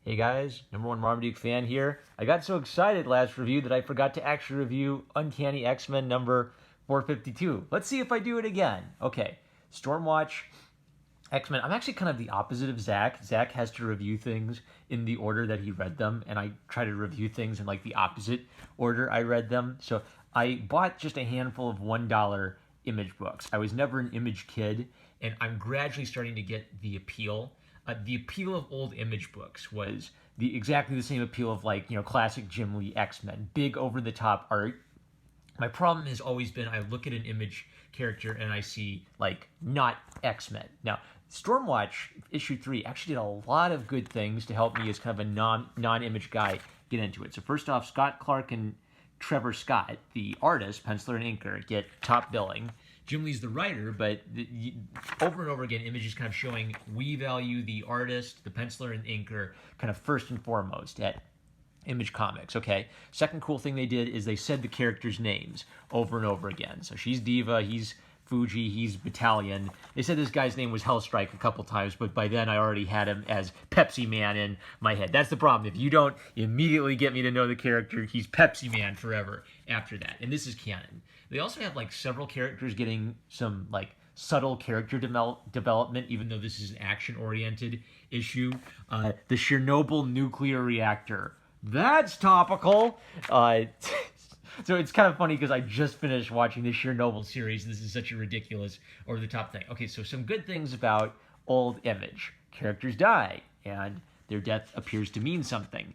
Hey guys, #1 Marmaduke fan here. I got so excited last review that I forgot to actually review Uncanny X-Men number 452. Let's see if I do it again. Okay, Stormwatch, X-Men. I'm actually kind of the opposite of Zach. Zach has to review things in the order that he read them, and I try to review things in like the opposite order I read them. So I bought just a handful of $1 image books. I was never an image kid, and I'm gradually starting to get the appeal. The appeal of old image books was exactly the same appeal of classic Jim Lee X-Men, big over the top art. My problem has always been I look at an image character and I see not X-Men. Now, Stormwatch issue 3 actually did a lot of good things to help me as kind of a non-image guy get into it. So first off, Scott Clark and Trevor Scott, the artist, penciler and inker, get top billing. Jim Lee's the writer, but over and over again, Image is kind of showing we value the artist, the penciler, and inker kind of first and foremost at Image Comics, okay? Second cool thing they did is they said the characters' names over and over again. So she's Diva, he's Fuji, he's Battalion. They said this guy's name was Hellstrike a couple times, but by then I already had him as Pepsi Man in my head. That's the problem. If you don't immediately get me to know the character, he's Pepsi Man forever after that. And this is canon. They also have several characters getting some subtle character development, even though this is an action-oriented issue. The Chernobyl nuclear reactor. That's topical. So it's kind of funny because I just finished watching the Chernobyl series. This is such a ridiculous, over-the-top thing. Okay, so some good things about old Image. Characters die, and their death appears to mean something.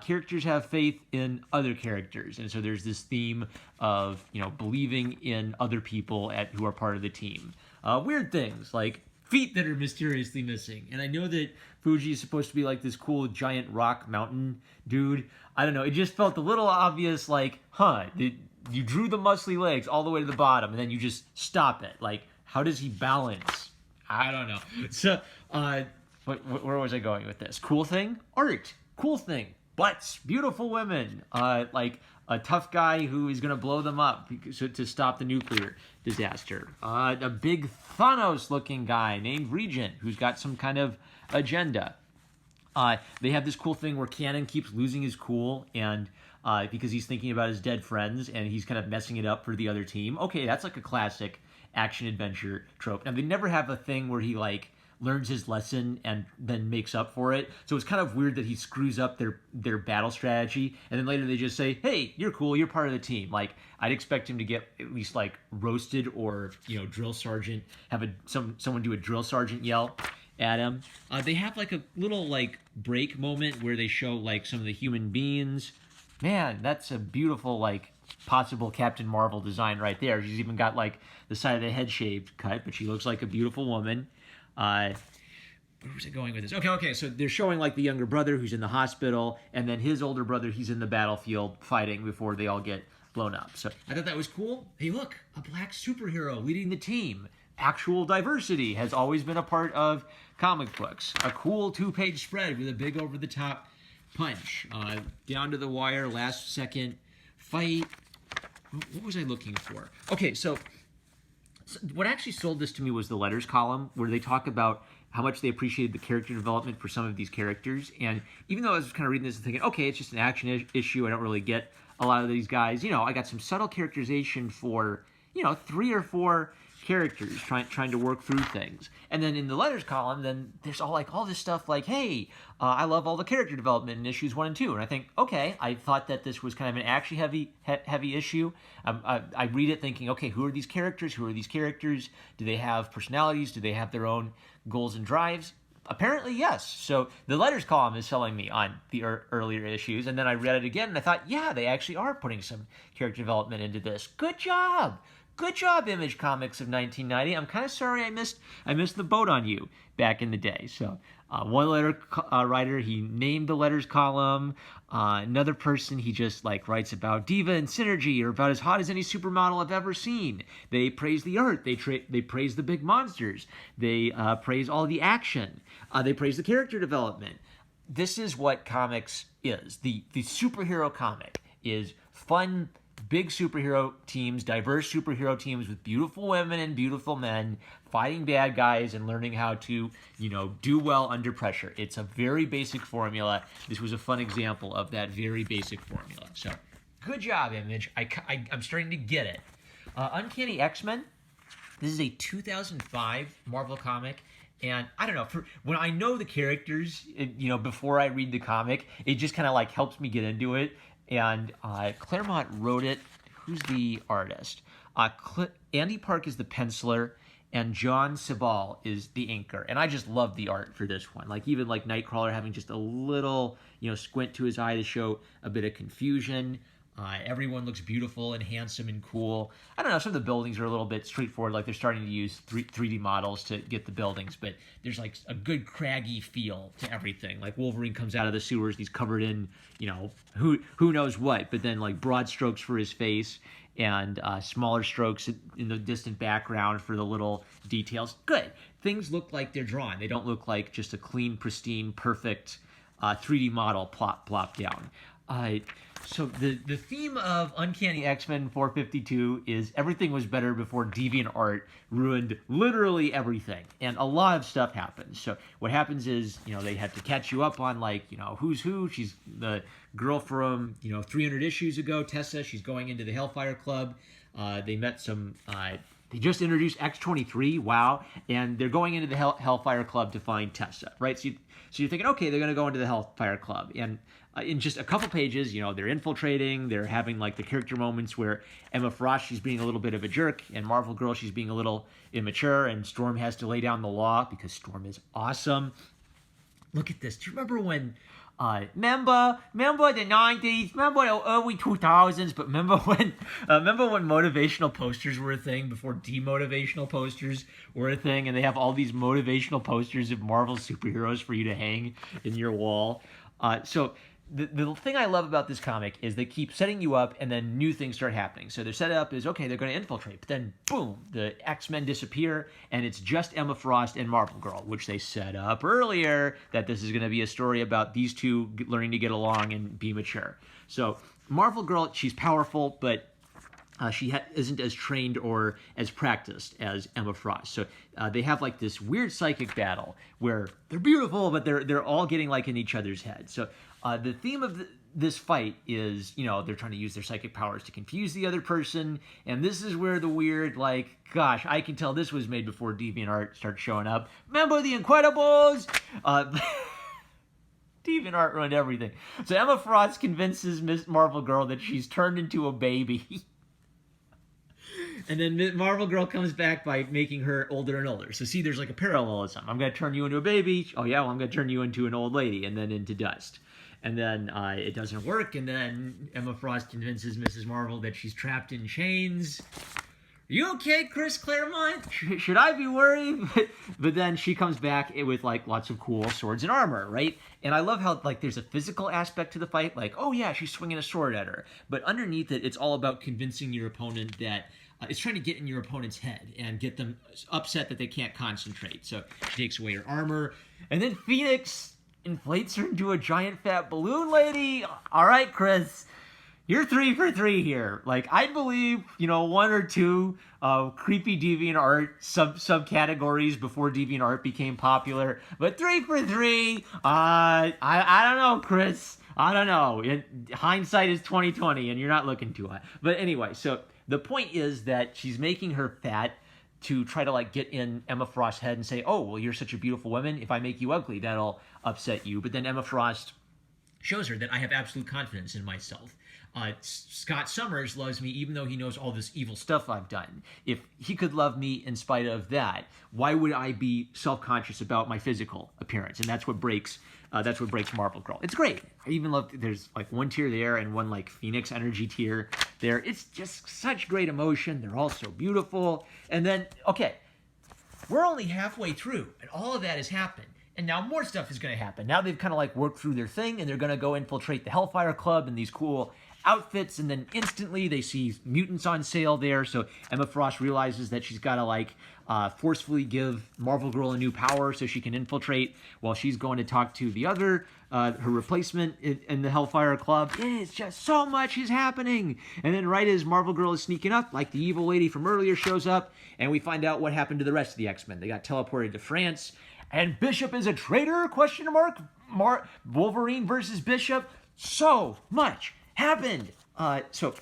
Characters have faith in other characters, and so there's this theme of believing in other people who are part of the team. Weird things like feet that are mysteriously missing, and I know that Fuji is supposed to be this cool giant rock mountain dude. I don't know, it just felt a little obvious, you drew the muscly legs all the way to the bottom, and then you just stop it. How does he balance? I don't know. So, where was I going with this? Cool thing? Art. Cool thing. Butts. Beautiful women. A tough guy who is going to blow them up to stop the nuclear disaster. A big Thanos-looking guy named Regent who's got some kind of agenda. They have this cool thing where Cannon keeps losing his cool and because he's thinking about his dead friends and he's kind of messing it up for the other team. Okay, that's a classic action-adventure trope. Now, they never have a thing where he learns his lesson and then makes up for it. So it's kind of weird that he screws up their battle strategy, and then later they just say, hey, you're cool, you're part of the team. I'd expect him to get at least roasted or, drill sergeant, have someone do a drill sergeant yell at him. They have a little break moment where they show some of the human beings. Man, that's a beautiful possible Captain Marvel design right there. She's even got the side of the head shaved cut, but she looks like a beautiful woman. Where was it going with this? Okay, so they're showing the younger brother who's in the hospital, and then his older brother, he's in the battlefield fighting before they all get blown up. So I thought that was cool. Hey, look, a black superhero leading the team. Actual diversity has always been a part of comic books. A cool 2-page spread with a big over-the-top punch. Down to the wire, last second fight. What was I looking for? Okay, so what actually sold this to me was the letters column, where they talk about how much they appreciated the character development for some of these characters. And even though I was kind of reading this and thinking, okay, it's just an action issue, I don't really get a lot of these guys, I got some subtle characterization for, 3 or 4 characters trying to work through things. And then in the letters column, then there's all this stuff hey, I love all the character development in issues 1 and 2. And I think, okay, I thought that this was kind of an action heavy issue. I read it thinking, okay, who are these characters? Who are these characters? Do they have personalities? Do they have their own goals and drives? Apparently, yes. So the letters column is selling me on the earlier issues. And then I read it again and I thought, yeah, they actually are putting some character development into this. Good job. Good job, Image Comics of 1990. I'm kind of sorry I missed the boat on you back in the day. So one letter writer, he named the letters column. Another person, he just writes about Diva and Synergy, or about as hot as any supermodel I've ever seen. They praise the art. They praise the big monsters. They praise all the action. They praise the character development. This is what comics is. The superhero comic is fun, big superhero teams, diverse superhero teams with beautiful women and beautiful men fighting bad guys and learning how to, do well under pressure. It's a very basic formula. This was a fun example of that very basic formula. So, good job, Image. I'm starting to get it. Uncanny X-Men. This is a 2005 Marvel comic. And I don't know, when I know the characters, before I read the comic, it just kind of like helps me get into it. And Claremont wrote it. Who's the artist? Andy Park is the penciler, and John Sabal is the inker. And I just love the art for this one. Like even like Nightcrawler having just a little, squint to his eye to show a bit of confusion. Everyone looks beautiful and handsome and cool. I don't know, some of the buildings are a little bit straightforward, like they're starting to use 3D models to get the buildings, but there's like a good craggy feel to everything. Like Wolverine comes out of the sewers, he's covered in, who knows what, but then like broad strokes for his face and smaller strokes in the distant background for the little details. Good. Things look like they're drawn. They don't look like just a clean, pristine, perfect 3D model plop down. So the theme of Uncanny X-Men 452 is everything was better before DeviantArt ruined literally everything. And a lot of stuff happens. So what happens is, they have to catch you up on like, who's who. She's the girl from, 300 issues ago, Tessa. She's going into the Hellfire Club. They met some... They just introduced X-23, wow, and they're going into the Hellfire Club to find Tessa, right? So you're thinking, okay, they're going to go into the Hellfire Club, and in just a couple pages, they're infiltrating, they're having like the character moments where Emma Frost, she's being a little bit of a jerk, and Marvel Girl, she's being a little immature, and Storm has to lay down the law because Storm is awesome. Look at this. Do you remember when... remember the 90s, remember the early 2000s, but remember when motivational posters were a thing before demotivational posters were a thing, and they have all these motivational posters of Marvel superheroes for you to hang in your wall. So the thing I love about this comic is they keep setting you up and then new things start happening. So their setup is, okay, they're going to infiltrate, but then boom, the X-Men disappear and it's just Emma Frost and Marvel Girl, which they set up earlier that this is going to be a story about these two learning to get along and be mature. So Marvel Girl, she's powerful, but she isn't as trained or as practiced as Emma Frost. So they have like this weird psychic battle where they're beautiful, but they're all getting like in each other's head. So the theme of this fight is, they're trying to use their psychic powers to confuse the other person. And this is where the weird, like, gosh, I can tell this was made before DeviantArt started showing up. Remember the Incredibles? DeviantArt ruined everything. So Emma Frost convinces Miss Marvel Girl that she's turned into a baby. And then Marvel Girl comes back by making her older and older. So see, there's like a parallelism. I'm going to turn you into a baby. Oh yeah, well, I'm going to turn you into an old lady and then into dust. And then it doesn't work. And then Emma Frost convinces Mrs. Marvel that she's trapped in chains. Are you okay, Chris Claremont? Should I be worried? But then she comes back with like lots of cool swords and armor, right? And I love how like there's a physical aspect to the fight. Like, oh yeah, she's swinging a sword at her. But underneath it, it's all about convincing your opponent that it's trying to get in your opponent's head and get them upset that they can't concentrate. So she takes away her armor. And then Phoenix inflates her into a giant fat balloon lady. All right, Chris, you're 3 for 3 here. Like, I believe, 1 or 2 creepy DeviantArt subcategories before DeviantArt became popular. But 3 for 3, I don't know, Chris. I don't know. Hindsight is 20/20, and you're not looking too high. But anyway, so the point is that she's making her fat to try to like get in Emma Frost's head and say, oh, well, you're such a beautiful woman. If I make you ugly, that'll upset you. But then Emma Frost shows her that I have absolute confidence in myself. Scott Summers loves me even though he knows all this evil stuff I've done. If he could love me in spite of that, why would I be self-conscious about my physical appearance? And that's what breaks Marvel Girl. It's great. I even love there's like one tear there and one like Phoenix energy tear there. It's just such great emotion. They're all so beautiful. And then, okay, we're only halfway through and all of that has happened. And now more stuff is going to happen. Now they've kind of like worked through their thing and they're going to go infiltrate the Hellfire Club and these cool outfits, and then instantly they see mutants on sale there. So Emma Frost realizes that she's got to like forcefully give Marvel Girl a new power so she can infiltrate while she's going to talk to the other, her replacement in the Hellfire Club. It's just so much is happening. And then right as Marvel Girl is sneaking up, like the evil lady from earlier shows up, and we find out what happened to the rest of the X-Men. They got teleported to France, and Bishop is a traitor? Question mark? Wolverine versus Bishop? So much happened. So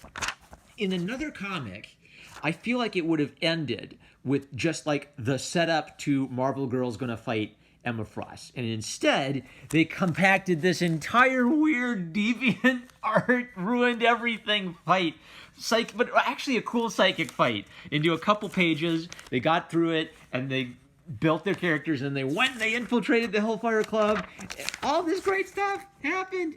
in another comic, I feel like it would have ended with just like the setup to Marvel Girl's gonna fight Emma Frost. And instead, they compacted this entire weird DeviantArt ruined everything fight. But actually a cool psychic fight into a couple pages. They got through it and they built their characters and they infiltrated the Hellfire Club. All this great stuff happened.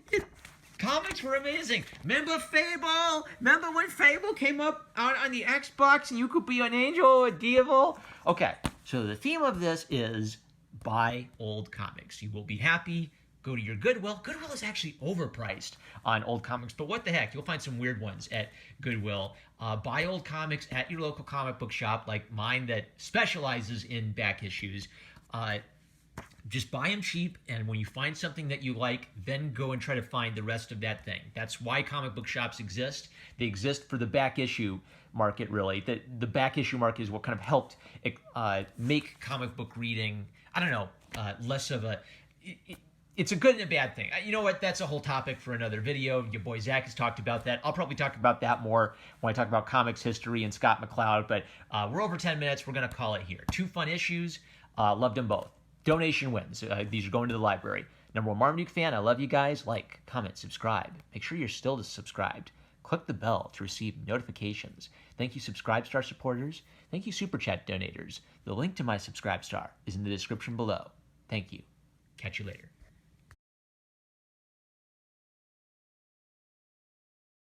Comics were amazing. Remember Fable? Remember when Fable came up out on the Xbox and you could be an angel or a devil? Okay, so the theme of this is buy old comics. You will be happy. Go to your Goodwill. Goodwill is actually overpriced on old comics, but what the heck? You'll find some weird ones at Goodwill. Buy old comics at your local comic book shop like mine that specializes in back issues. Just buy them cheap, and when you find something that you like, then go and try to find the rest of that thing. That's why comic book shops exist. They exist for the back issue market, really. The back issue market is what kind of helped make comic book reading, I don't know, less of a... It's a good and a bad thing. You know what? That's a whole topic for another video. Your boy Zach has talked about that. I'll probably talk about that more when I talk about comics history and Scott McCloud, but we're over 10 minutes. We're going to call it here. 2 fun issues. Loved them both. Donation wins. These are going to the library. Number 1 Marmaduke fan, I love you guys. Like, comment, subscribe. Make sure you're still subscribed. Click the bell to receive notifications. Thank you, Subscribe Star supporters. Thank you, Super Chat donators. The link to my Subscribe Star is in the description below. Thank you. Catch you later.